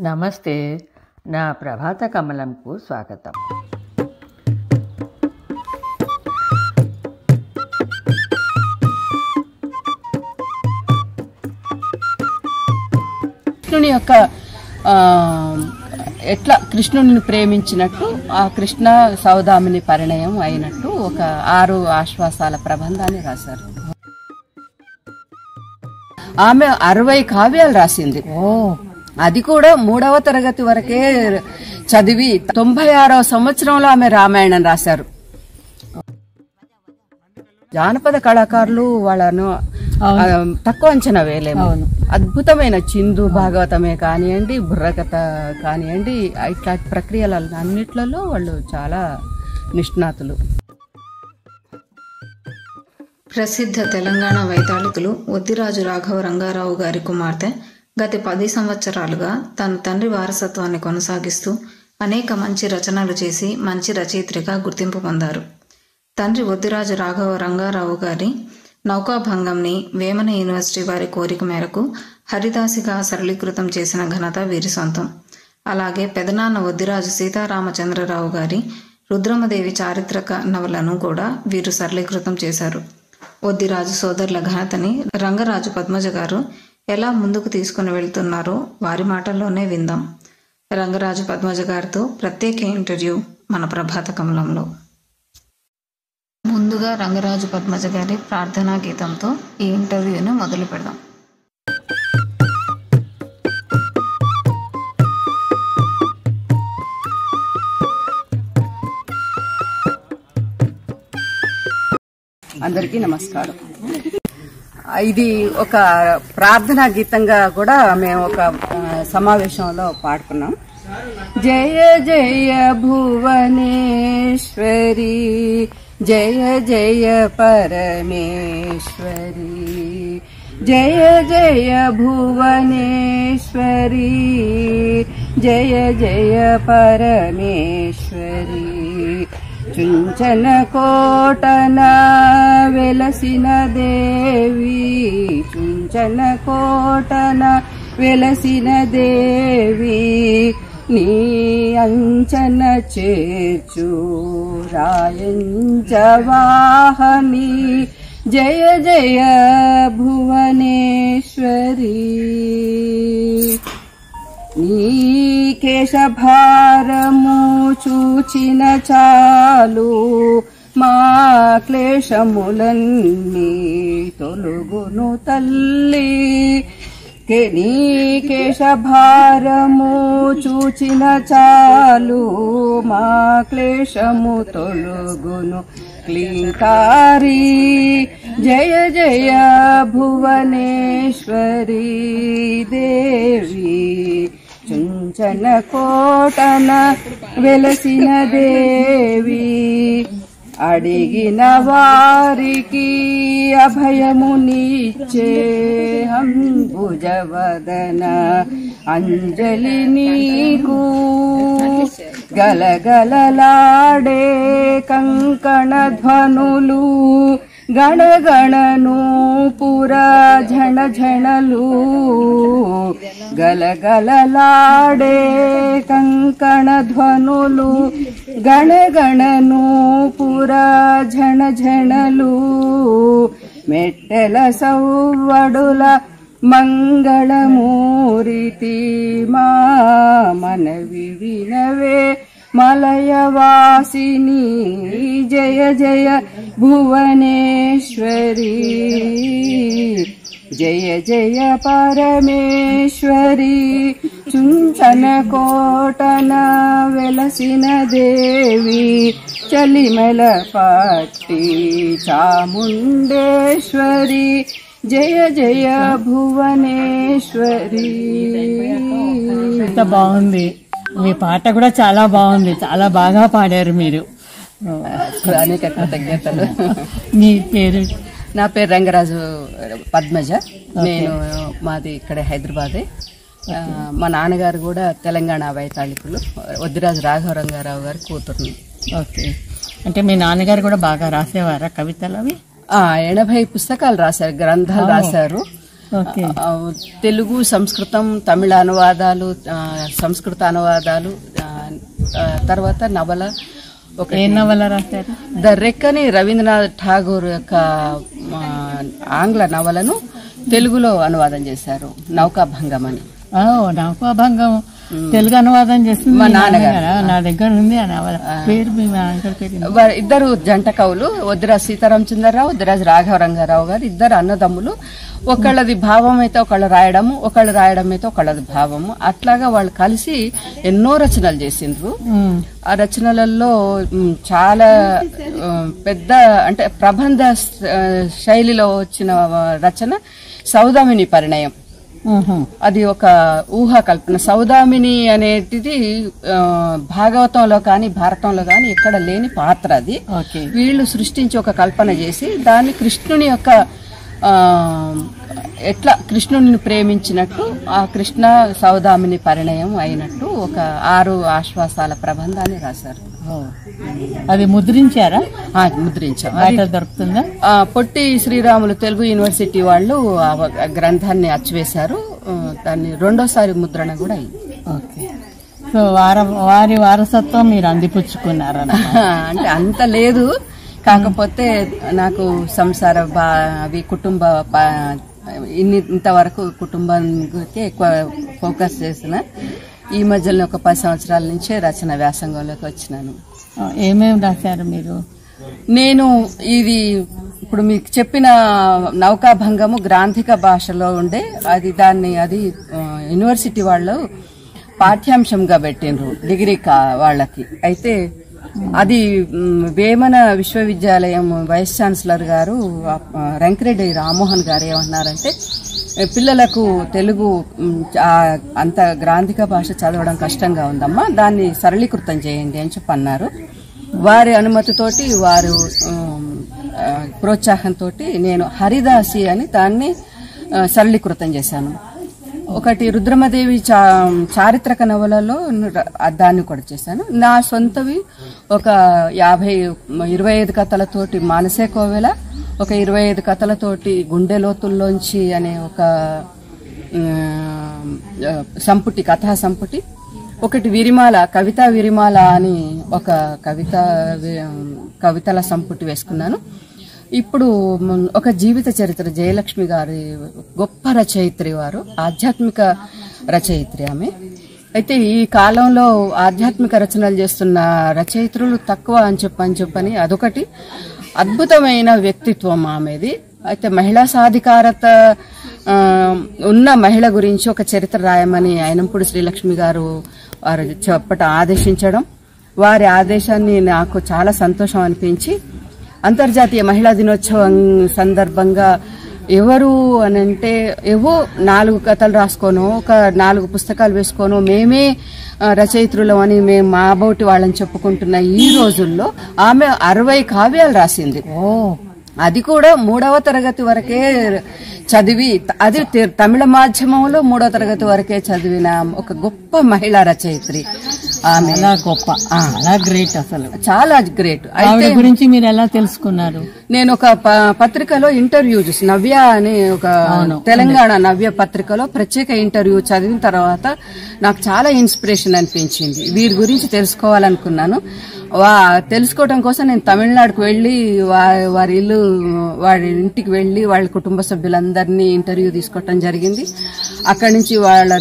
నమస్తే, నా ప్రభాత కమలంకు స్వాగతం. కృష్ణుని యొక్క ఎట్లా కృష్ణుని ప్రేమించినట్టు ఆ కృష్ణ సౌదామిని పరిణయం అయినట్టు ఒక 6 ఆశ్వాసాల ప్రబంధాన్ని రాశారు. ఆమె 60 కావ్యాలు రాసింది. అది కూడా 3వ తరగతి వరకే చదివి 96వ సంవత్సరంలో ఆమె రామాయణం రాశారు. జానపద కళాకారులు వాళ్ళను తక్కువ అంచనా వేయలేము. అద్భుతమైన చిందు భాగవతమే కానివ్వండి, బుర్రకథ కానివ్వండి, ఇట్లాంటి ప్రక్రియల అన్నిట్లలో వాళ్ళు చాలా నిష్ణాతులు. ప్రసిద్ధ తెలంగాణ వైతాళికులు వద్దిరాజు రాఘవ రంగారావు గారి కుమార్తె గత 10 సంవత్సరాలుగా తన తండ్రి వారసత్వాన్ని కొనసాగిస్తూ అనేక మంచి రచనలు చేసి మంచి రచయిత్రిగా గుర్తింపు పొందారు. తండ్రి వద్దిరాజు రాఘవ రంగారావు గారి నౌకాభంగంని వేమన యూనివర్సిటీ వారి కోరిక మేరకు హరిదాసిగా సరళీకృతం చేసిన ఘనత వీరి సొంతం. అలాగే పెదనాన్న వద్దిరాజు సీతారామచంద్రరావు గారి రుద్రమదేవి చారిత్రక నవలను కూడా వీరు సరళీకృతం చేశారు. వద్దిరాజు సోదరుల ఘనతని రంగరాజు పద్మజ గారు ఎలా ముందుకు తీసుకుని వెళ్తున్నారో వారి మాటల్లోనే విందాం. రంగరాజు పద్మజ గారితో ప్రత్యేక ఇంటర్వ్యూ మన ప్రభాత కమలంలో. ముందుగా రంగరాజు పద్మజ గారి ప్రార్థనా గీతంతో ఈ ఇంటర్వ్యూను మొదలు పెడదాం. అందరికీ నమస్కారం. ఇది ఒక ప్రార్థనా గీతంగా కూడా మేము ఒక సమావేశంలో పాడుకున్నాం. జయ జయ భువనేశ్వరి, జయ జయ పరమేశ్వరి, జయ జయ భువనేశ్వరి, జయ జయ పరమేశ్వరి. చుంచన కోటన వెలసిన దేవి, చుంచన కోటన వెలసిన దేవి, నీ అంచన చేర్చు రాయంజవాహని, జయ జయ భువనేశ్వరి. నీ కేశభారము చూచిన చాలు మా క్లేశములన్నీ తొలుగును తల్లి. నీ కేశభారము చూచిన చాలు మా క్లేశము తొలుగును క్లీంకారి, జయ జయ భువనేశ్వరి దేవి. చుంచన కోటన వెలసిన దేవి, అడిగిన వారికి అభయమునిచ్చే అంబుజవదన అంజలి నీకు. గలగలలాడే కంకణ ధ్వనులు గణగణను పురా ఝణ ఝణలు, గలగలలాడే కంకణ ధ్వనులు గణగణను పురా ఝణ ఝణలు. మెట్టెల సౌవడుల మంగళమూరితి మా మనవి వినవే మలయవాసిని, జయ జయ భువనేశ్వరి, జయ జయ పరమేశ్వరి. చుంచన కోటన వెలసిన దేవి, చలిమల పట్టి చాముండేశ్వరి, జయ జయ భువనేశ్వరి. ఎంత బాగుంది మీ పాట కూడా, చాలా బాగుంది, చాలా బాగా పాడారు మీరు. అనేక కృతజ్ఞతలు. మీ పేరు? నా పేరు రంగరాజు పద్మజ. నేను మాది ఇక్కడే హైదరాబాదే. మా నాన్నగారు కూడా తెలంగాణ వైతాళికులు, వద్దిరాజు రాఘవ రంగారావు గారి కూతుర్ని. ఓకే, అంటే మీ నాన్నగారు కూడా బాగా రాసేవారా కవితలు? అవి 80 పుస్తకాలు రాశారు, గ్రంథాలు రాశారు. ఓకే. తెలుగు, సంస్కృతం, తమిళ అనువాదాలు, సంస్కృత అనువాదాలు, తర్వాత నవల. ఏ నవల రాశారు? ద రెక్ అని రవీంద్రనాథ్ ఠాగూర్ యొక్క ఆంగ్ల నవలను తెలుగులో అనువాదం చేశారు, నౌకాభంగం అని. నౌకాభంగం తెలుగు అనువాదం చేస్తుంది మా నాన్నగారు. నా దగ్గర ఉంది ఆ నవల. పేరు మీ నాన్నగారి పేరు? ఇద్దరు జంట కవులు, వద్దిరాజు సీతారామచంద్రరావు, వద్దిరాజు రాఘవరంగారావు గారు, ఇద్దరు అన్నదమ్ములు. ఒకళ్ళది భావం అయితే ఒకళ్ళు రాయడము, ఒకళ్ళు రాయడం అయితే ఒకళ్ళది భావము. అట్లాగా వాళ్ళు కలిసి ఎన్నో రచనలు చేసిండ్రు. ఆ రచనలలో చాలా పెద్ద అంటే ప్రబంధ శైలిలో వచ్చిన రచన సౌదామిని పరిణయం. అది ఒక ఊహా కల్పన. సౌదామిని అనేటిది భాగవతంలో కానీ భారతంలో కానీ ఎక్కడ లేని పాత్ర. అది వీళ్ళు సృష్టించి ఒక కల్పన చేసి దాన్ని కృష్ణుని యొక్క ఎట్లా కృష్ణుని ప్రేమించినట్టు ఆ కృష్ణ సౌదామిని పరిణయం అయినట్టు ఒక 6 ఆశ్వాసాల ప్రబంధాన్ని రాశారు. అది ముద్రించారా? ముద్రించాం. దొరుకుతుందా? పొట్టి శ్రీరాములు తెలుగు యూనివర్సిటీ వాళ్ళు ఆ గ్రంథాన్ని అచ్చివేశారు. దాన్ని 2వ ముద్రణ కూడా అయింది. సో వారి వారసత్వం మీరు అందిపుచ్చుకున్నారా? అంటే అంత లేదు, కాకపోతే నాకు సంసార అవి కుటుంబ ఇంతవరకు కుటుంబానికి ఎక్కువ ఫోకస్ చేసిన. ఈ మధ్యలో ఒక 10 సంవత్సరాల నుంచే రచన వ్యాసంగంలోకి వచ్చినాను. ఏమేమి రాశారు మీరు? నేను ఇది ఇప్పుడు మీకు చెప్పిన నౌకాభంగము గ్రాంథిక భాషలో ఉండే అది యూనివర్సిటీ వాళ్ళు పాఠ్యాంశంగా పెట్టినరు డిగ్రీ వాళ్ళకి. అయితే అది వేమన విశ్వవిద్యాలయం వైస్ ఛాన్సలర్ గారు రంకిరెడ్డి రామ్మోహన్ గారు ఏమన్నారంటే, పిల్లలకు తెలుగు అంత గ్రాంథిక భాష చదవడం కష్టంగా ఉందమ్మా, దాన్ని సరళీకృతం చేయండి అని చెప్పి అన్నారు. వారి అనుమతితోటి, వారు ప్రోత్సాహంతో నేను హరిదాసి అని దాన్ని సరళీకృతం చేశాను. ఒకటి రుద్రమదేవి చారిత్రక నవలలో దాన్ని కూడా చేశాను. నా సొంతవి ఒక 25 కథలతోటి మానసే కోవెల, ఒక 25 కథలతోటి గుండె లోతుల్లోంచి అనే ఒక సంపుటి, కథా సంపుటి, ఒకటి విరిమాల, కవితా విరిమాల అని ఒక కవితల సంపుటి వేసుకున్నాను. ఇప్పుడు ఒక జీవిత చరిత్ర, జయలక్ష్మి గారి గొప్ప రచయిత్రి, వారు ఆధ్యాత్మిక రచయిత్రి ఆమె. అయితే ఈ కాలంలో ఆధ్యాత్మిక రచనలు చేస్తున్న రచయిత్రులు తక్కువ అని చెప్పని అదొకటి. అద్భుతమైన వ్యక్తిత్వం ఆమెది. అయితే మహిళా సాధికారత ఉన్న మహిళ గురించి ఒక చరిత్ర రాయమని అయినంపూడి శ్రీలక్ష్మి గారు వారు చెప్పట ఆదేశించడం, వారి ఆదేశాన్ని నాకు చాలా సంతోషం అనిపించి అంతర్జాతీయ మహిళా దినోత్సవం సందర్భంగా ఎవరు అనంటే ఏవో 4 కథలు రాసుకోను, ఒక 4 పుస్తకాలు వేసుకోను, మేమే రచయిత్రులం అని మేము మా బోటి వాళ్ళని చెప్పుకుంటున్న ఈ రోజుల్లో ఆమె 60 కావ్యాలు రాసింది. అది కూడా 3వ తరగతి వరకే చదివి, అది తమిళ మాధ్యమంలో 3వ తరగతి వరకే చదివిన ఒక గొప్ప మహిళా రచయిత్రి ఆమె. గొప్ప, చాలా గ్రేట్, అసలు చాలా గ్రేట్. ఆవిడ గురించి మీరు ఎలా తెలుసుకున్నారు? నేను ఒక పత్రికలో ఇంటర్వ్యూ చూసి, నవ్య అని ఒక తెలంగాణ నవ్య పత్రికలో ప్రత్యేక ఇంటర్వ్యూ చదివిన తర్వాత నాకు చాలా ఇన్స్పిరేషన్ అనిపించింది. వీరి గురించి తెలుసుకోవాలనుకున్నాను. తెలుసుకోవడం కోసం నేను తమిళనాడుకు వెళ్లి వారి ఇంటికి వెళ్లి వాళ్ళ కుటుంబ సభ్యులందరినీ ఇంటర్వ్యూ తీసుకోవటం జరిగింది. అక్కడి నుంచి వాళ్ళ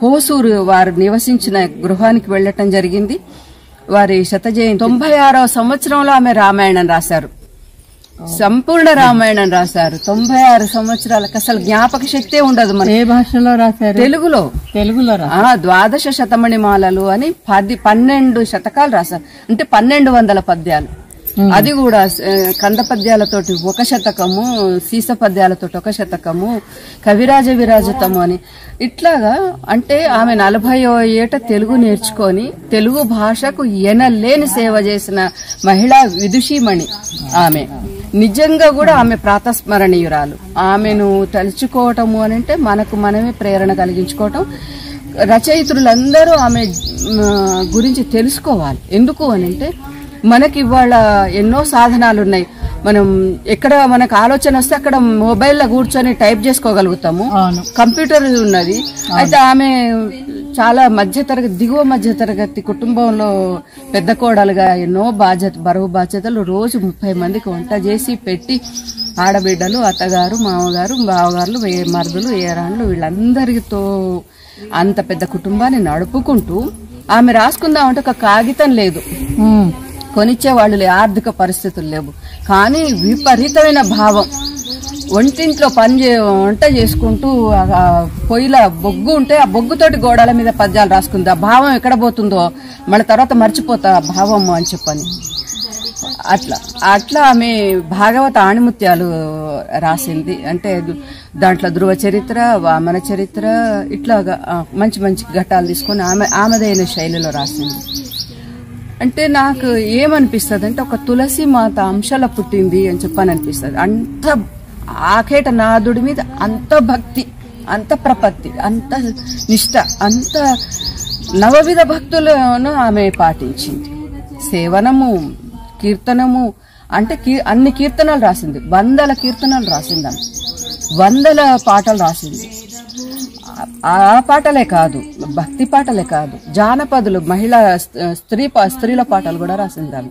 హోసూరు వారు నివసించిన గృహానికి వెళ్లటం జరిగింది. వారి శతజయంతి 96వ సంవత్సరంలో ఆమె రామాయణం రాశారు, సంపూర్ణ రామాయణం రాశారు. 96 సంవత్సరాలకు అసలు జ్ఞాపక శక్తే ఉండదు. మన ఏ భాషలో రాశారు? తెలుగులో. ద్వాదశ శతమణిమాలలు అని 12 శతకాలు రాశారు, అంటే 1200 పద్యాలు. అది కూడా కంద పద్యాలతోటి 1 శతకము, సీస పద్యాలతోటి 1 శతకము, కవిరాజ విరాజతము అని ఇట్లాగా. అంటే ఆమె 40వ ఏట తెలుగు నేర్చుకొని తెలుగు భాషకు ఎనలేని సేవ చేసిన మహిళా విదుషీమణి ఆమె. నిజంగా కూడా ఆమె ప్రాతస్మరణీయురాలు. ఆమెను తలుచుకోవటము అని అంటే మనకు మనమే ప్రేరణ కలిగించుకోవటం. రచయిత్రులందరూ ఆమె గురించి తెలుసుకోవాలి. ఎందుకు అని అంటే మనకి ఇవాళ ఎన్నో సాధనాలు ఉన్నాయి. మనం ఎక్కడ మనకు ఆలోచన వస్తే అక్కడ మొబైల్లో కూర్చొని టైప్ చేసుకోగలుగుతాము. కంప్యూటర్ ఉన్నది. అయితే ఆమె చాలా దిగువ మధ్య తరగతి కుటుంబంలో పెద్ద కోడలుగా ఎన్నో బరువు బాధ్యతలు, రోజు 30 మందికి వంట చేసి పెట్టి, ఆడబిడ్డలు, అత్తగారు, మామగారు, బావగారులు, మరుదులు, ఏరాండ్లు వీళ్ళందరితో అంత పెద్ద కుటుంబాన్ని నడుపుకుంటూ ఆమె రాసుకుందామంటే ఒక కాగితం లేదు, కొనిచ్చే వాళ్ళు ఆర్థిక పరిస్థితులు లేవు. కానీ విపరీతమైన భావం, వంటింట్లో వంట చేసుకుంటూ పొయ్యిల బొగ్గు ఉంటే ఆ బొగ్గుతోటి గోడల మీద పద్యాలు రాసుకుంది. ఆ భావం ఎక్కడ పోతుందో మళ్ళీ తర్వాత మర్చిపోతా ఆ భావం అని చెప్పని. అట్లా ఆమె భాగవత ఆణిముత్యాలు రాసింది. అంటే దాంట్లో ధ్రువ చరిత్ర, వామన చరిత్ర, ఇట్లా మంచి మంచి ఘట్టాలు తీసుకొని ఆమెదైన శైలిలో రాసింది. అంటే నాకు ఏమనిపిస్తుంది అంటే ఒక తులసి మాత అంశాల పుట్టింది అని చెప్పని అనిపిస్తుంది. అంత ఆకేట నాదుడి మీద అంత భక్తి, అంత ప్రపత్తి, అంత నిష్ట, అంత నవవిధ భక్తులను ఆమె పాటించింది. సేవనము, కీర్తనము, అంటే అన్ని కీర్తనలు రాసింది. 100 కీర్తనలు రాసింది ఆమె, 100 పాటలు రాసింది. ఆ పాటలే కాదు, భక్తి పాటలే కాదు, జానపదులు, మహిళా స్త్రీల పాటలు కూడా రాసింది ఆమె.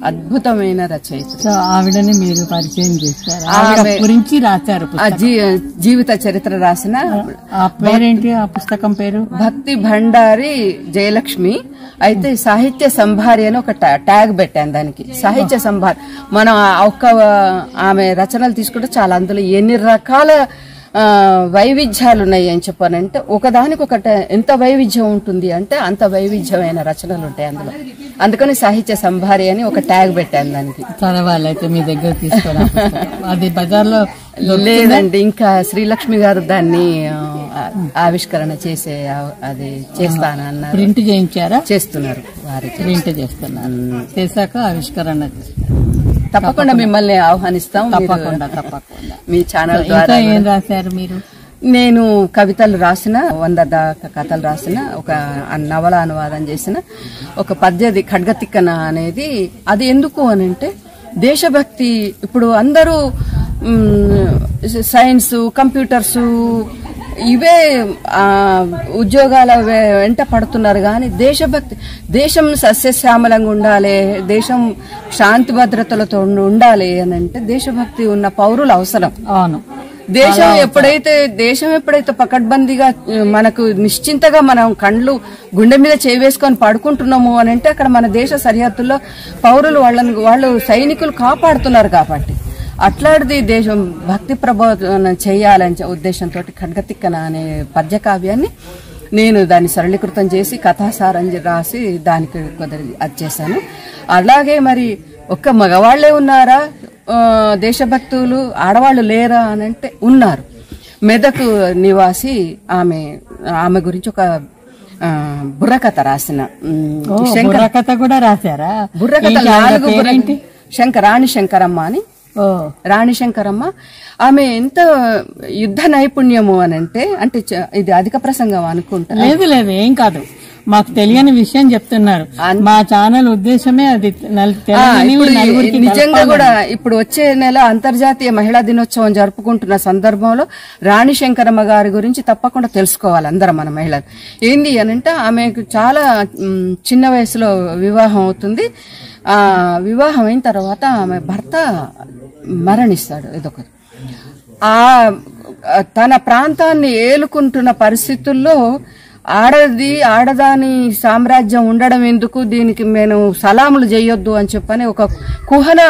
అద్భుతమైన రచయిత. ఆవిడని మీరు పరిచయం చేస్తారు, ఆవిడ గురించి రాశారు. జీవిత చరిత్ర రాసిన పేరేంటి ఆ పుస్తకం పేరు? భక్తి భండారి జయలక్ష్మి. అయితే సాహిత్య సంభారి అని ఒక ట్యాగ్ పెట్టాను దానికి. సాహిత్య సంభారి మనం ఆమె రచనలు తీసుకుంటే చాలా, అందులో ఎన్ని రకాల వైవిధ్యాలు ఉన్నాయి అని చెప్పానంటే, ఒకదానికొకటి ఎంత వైవిధ్యం ఉంటుంది అంటే అంత వైవిధ్యమైన రచనలు ఉంటాయి అందులో. అందుకని సాహిత్య సంభారి అని ఒక ట్యాగ్ పెట్టాను దానికి. చదవాలైతే మీ దగ్గర తీసుకోవడం. అది బజార్లో లేదండి, ఇంకా శ్రీలక్ష్మి గారు దాన్ని ఆవిష్కరణ అది చేస్తానన్నారు. ప్రింట్ చేయించారా? చేస్తున్నారు, వారి ప్రింట్ చేస్తున్నారు. చేశాక ఆవిష్కరణ తప్పకుండా మిమ్మల్ని ఆహ్వానిస్తాం. తప్పకుండా మీ ఛానల్ ద్వారా. ఏం రాశారు మీరు? నేను కవితలు రాసిన, 100 దాకా కథలు రాసిన, ఒక నవల అనువాదం చేసిన, ఒక పద్యది ఖడ్గతిక్కన అనేది. అది ఎందుకు అని అంటే దేశభక్తి. ఇప్పుడు అందరూ సైన్స్, కంప్యూటర్స్ ఇవే ఉద్యోగాల వెంట పడుతున్నారు. కానీ దేశభక్తి, దేశం సస్యశ్యామలంగా ఉండాలి, దేశం శాంతి భద్రతలతో ఉండాలి అని అంటే దేశభక్తి ఉన్న పౌరులు అవసరం. అవును. దేశం ఎప్పుడైతే పకడ్బందీగా మనకు నిశ్చింతగా మనం గుండె మీద చేవేసుకొని పడుకుంటున్నాము అని అంటే అక్కడ మన దేశ సరిహద్దుల్లో పౌరులు వాళ్ళు సైనికులు కాపాడుతున్నారు. కాబట్టి అట్లాంటిది దేశం భక్తి ప్రబోధన చేయాలని ఉద్దేశంతో ఖడ్గతిక్కన అనే పద్యకావ్యాన్ని నేను దాన్ని సరళీకృతం చేసి కథాసారం రాసి దానికి అది చేశాను. అలాగే మరి ఒక్క మగవాళ్లే ఉన్నారా దేశభక్తులు, ఆడవాళ్లు లేరా అని అంటే ఉన్నారు. మెదకు నివాసి ఆమె గురించి ఒక బుర్రకథ రాసిన. బుర్రకథ కూడా రాశారా? బుర్రకథ 4 రాణి శంకరమ్మ అని. రాణి శంకరమ్మ ఆమె ఎంత యుద్ధ నైపుణ్యము అని అంటే ఇది అధిక ప్రసంగం అనుకుంటా. లేదు, ఏం కాదు, మాకు తెలియని విషయం చెప్తున్నారు. మా ఛానల్ ఉద్దేశమే అది. నిజంగా కూడా ఇప్పుడు వచ్చే నెల అంతర్జాతీయ మహిళా దినోత్సవం జరుపుకుంటున్న సందర్భంలో రాణి శంకరమ్మ గారి గురించి తప్పకుండా తెలుసుకోవాలి అందరం మన మహిళలు. ఏంది అనంటే ఆమెకు చాలా చిన్న వయసులో వివాహం అవుతుంది. వివాహం అయిన తర్వాత ఆమె భర్త మరణిస్తాడు. ఇదొకటి. తన ప్రాంతాన్ని ఏలుకుంటున్న పరిస్థితుల్లో ఆడదాని సామ్రాజ్యం ఉండడం ఎందుకు, దీనికి నేను సలాములు చేయొద్దు అని చెప్పని ఒక కుహన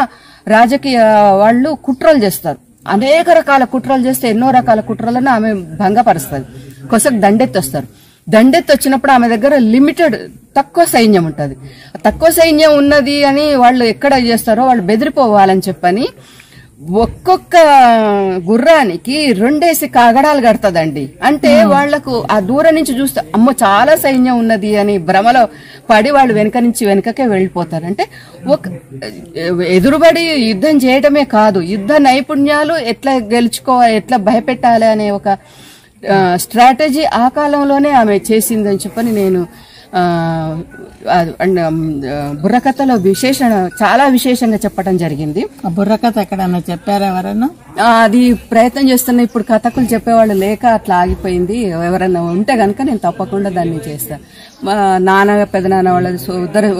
రాజకీయ వాళ్ళు కుట్రలు చేస్తారు. అనేక రకాల కుట్రలు చేస్తే ఎన్నో రకాల కుట్రలను ఆమె భంగపరుస్తుంది. కొసకు దండెత్తొస్తారు. దండెత్తి వచ్చినప్పుడు ఆమె దగ్గర తక్కువ సైన్యం ఉంటుంది. తక్కువ సైన్యం ఉన్నది అని వాళ్ళు ఎక్కడ చేస్తారో వాళ్ళు బెదిరిపోవాలని చెప్పని ఒక్కొక్క గుర్రానికి 2 కాగడాలు కడతదండి. అంటే వాళ్లకు ఆ దూరం నుంచి చూస్తే అమ్మో చాలా సైన్యం ఉన్నది అని భ్రమలో పడి వాళ్ళు వెనకకే వెళ్లిపోతారు. అంటే ఎదురుబడి యుద్ధం చేయడమే కాదు, యుద్ధ నైపుణ్యాలు ఎట్లా గెలుచుకోవాలి, ఎట్లా భయపెట్టాలి అనే ఒక స్ట్రాటజీ ఆ కాలంలోనే ఆమె చేసిందని చెప్పని నేను బుర్రకథలో చాలా విశేషంగా చెప్పడం జరిగింది. ఆ బుర్రకథ ఎక్కడన్నా చెప్పారా ఎవరన్నా? అది ప్రయత్నం చేస్తున్నా. ఇప్పుడు కథకులు చెప్పేవాళ్ళు లేక అట్లా ఆగిపోయింది. ఎవరైనా ఉంటే గనక నేను తప్పకుండా దాన్ని చేస్తాను. మా నాన్న పెదనాన్న వాళ్ళ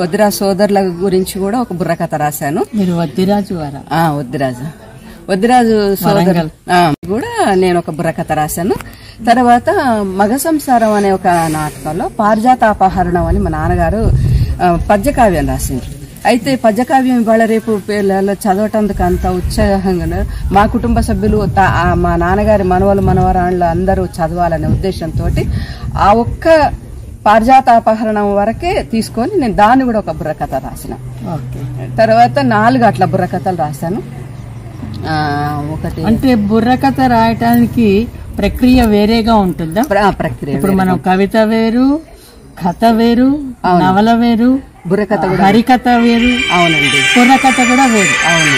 వద్దిరాజు సోదరుల గురించి కూడా ఒక బుర్రకథ రాశాను. మీరు వద్దిరాజు వారా? వద్దిరాజు సోదరులు కూడా నేను ఒక బుర్రకథ రాశాను. తర్వాత మగ సంసారం అనే ఒక నాటకంలో పారిజాతాపహరణం అని మా నాన్నగారు పద్యకావ్యం రాసిండ్రు. అయితే పద్యకావ్యం ఇవాళ రేపు పిల్లలు చదవటందుకు అంత ఉత్సాహంగా మా కుటుంబ సభ్యులు మా నాన్నగారి మనవరాళ్ళు అందరూ చదవాలనే ఉద్దేశంతో ఆ ఒక్క పారిజాతాపహరణం వరకే తీసుకొని నేను దాన్ని కూడా ఒక బుర్రకథ రాసిన. తర్వాత 4 అట్లా బుర్రకథలు రాశాను. ఒకటి అంటే బుర్రకథ రాయటానికి ప్రక్రియ వేరేగా ఉంటుందా? ప్రక్రియ ఇప్పుడు మనం కవిత వేరు, కథ వేరు, నవల వేరు, బుర్రకథ హరికథ వేరు. అవునండి. బుర్రకథ కూడా వేరు. అవును.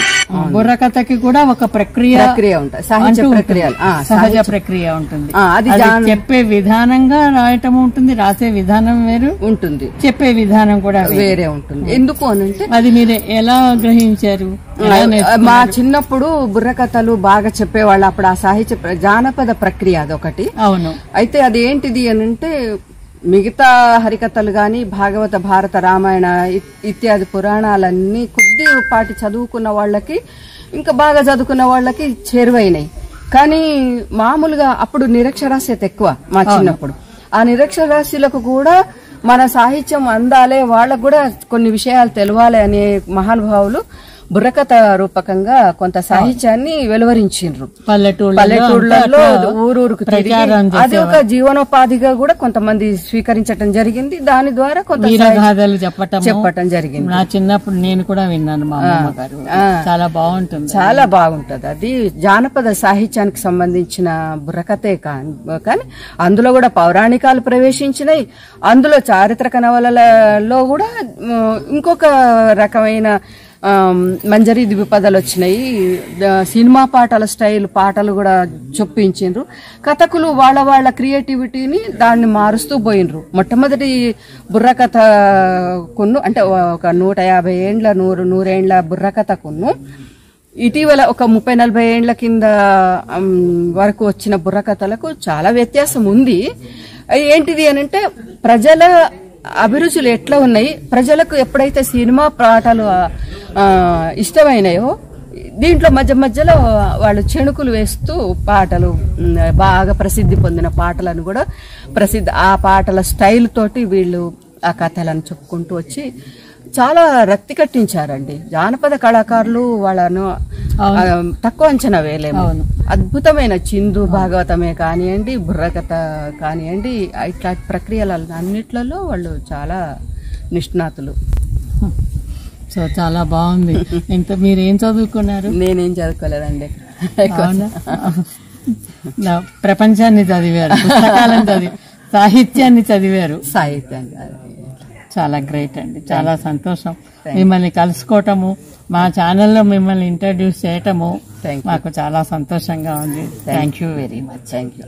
బుర్రకథకి కూడా ఒక ప్రక్రియ ఉంటుంది, సహజ ప్రక్రియ ఉంటుంది. అది చెప్పే విధానంగా రాయటం ఉంటుంది, రాసే విధానం వేరు ఉంటుంది, చెప్పే విధానం కూడా వేరే ఉంటుంది. ఎందుకు అనంటే అది మీరు ఎలా గ్రహించారు? మా చిన్నప్పుడు బుర్రకథలు బాగా చెప్పేవాళ్ళు. అప్పుడు ఆ సాహిత్య జానపద ప్రక్రియ అదొకటి. అవును. అయితే అది ఏంటిది అనంటే మిగతా హరికథలు గాని భాగవత, భారత, రామాయణ ఇత్యాది పురాణాలన్నీ కొద్దిపాటి చదువుకున్న వాళ్ళకి, ఇంకా బాగా చదువుకున్న వాళ్ళకి చేరువైనాయి. కానీ మామూలుగా అప్పుడు నిరక్షరాస్యత ఎక్కువ మా చిన్నప్పుడు. ఆ నిరక్షరాస్యులకు కూడా మన సాహిత్యం అందాలే, వాళ్ళకు కూడా కొన్ని విషయాలు తెలవాలి అనే మహానుభావులు బుర్రకథ రూపకంగా కొంత సాహిత్యాన్ని వెలువరించిండ్రు. పల్లెటూళ్ళలో ఊరూరుకు అది ఒక జీవనోపాధిగా కూడా కొంతమంది స్వీకరించటం జరిగింది. దాని ద్వారా కొంత చెప్పటం జరిగింది. నా చిన్నప్పుడు నేను కూడా విన్నాను. మా అమ్మగారు చాలా బాగుంటది. అది జానపద సాహిత్యానికి సంబంధించిన బుర్రకథే కానీ అందులో కూడా పౌరాణికాలు ప్రవేశించినాయి. అందులో చారిత్రక నవలలో కూడా ఇంకొక రకమైన మంజరి ద్విపదలు వచ్చినాయి. సినిమా పాటల స్టైల్ పాటలు కూడా చొప్పించిండ్రు. కథకులు వాళ్ళ క్రియేటివిటీని దాన్ని మారుస్తూ పోయినరు. మొట్టమొదటి బుర్రకథ కొన్ను అంటే ఒక 150 ఏండ్ల 100 ఏండ్ల బుర్రకథ కొన్ను ఇటీవల ఒక 30-40 ఏండ్ల కింద వరకు వచ్చిన బుర్రకథలకు చాలా వ్యత్యాసం ఉంది. ఏంటిది అనంటే ప్రజల అభిరుచులు ఎట్లా ఉన్నాయి, ప్రజలకు ఎప్పుడైతే సినిమా పాటలు ఇష్టమైనాయో దీంట్లో మధ్యలో వాళ్ళు చెణుకులు వేస్తూ పాటలు బాగా ప్రసిద్ధి పొందిన పాటలను కూడా ఆ పాటల స్టైల్ తోటి వీళ్ళు ఆ కథలను చెప్పుకుంటూ వచ్చి చాలా రక్తి కట్టించారండి. జానపద కళాకారులు వాళ్ళను తక్కువ అంచనా వేయలేము. అద్భుతమైన చిందు భాగవతమే కానివ్వండి, బుర్రకథ కానివ్వండి, ఇట్లాంటి ప్రక్రియల అన్నిట్లలో వాళ్ళు చాలా నిష్ణాతులు. సో చాలా బాగుంది. ఇంకా మీరేం చదువుకున్నారు? నేనేం చదువుకోలేదండి. ప్రపంచాన్ని చదివారు, పుస్తకాలను సాహిత్యాన్ని చదివారు. చాలా గ్రేట్ అండి. చాలా సంతోషం మిమ్మల్ని కలుసుకోవటము, మా ఛానల్లో మిమ్మల్ని ఇంట్రడ్యూస్ చేయటము మాకు చాలా సంతోషంగా ఉంది. Thank you very much. Thank you.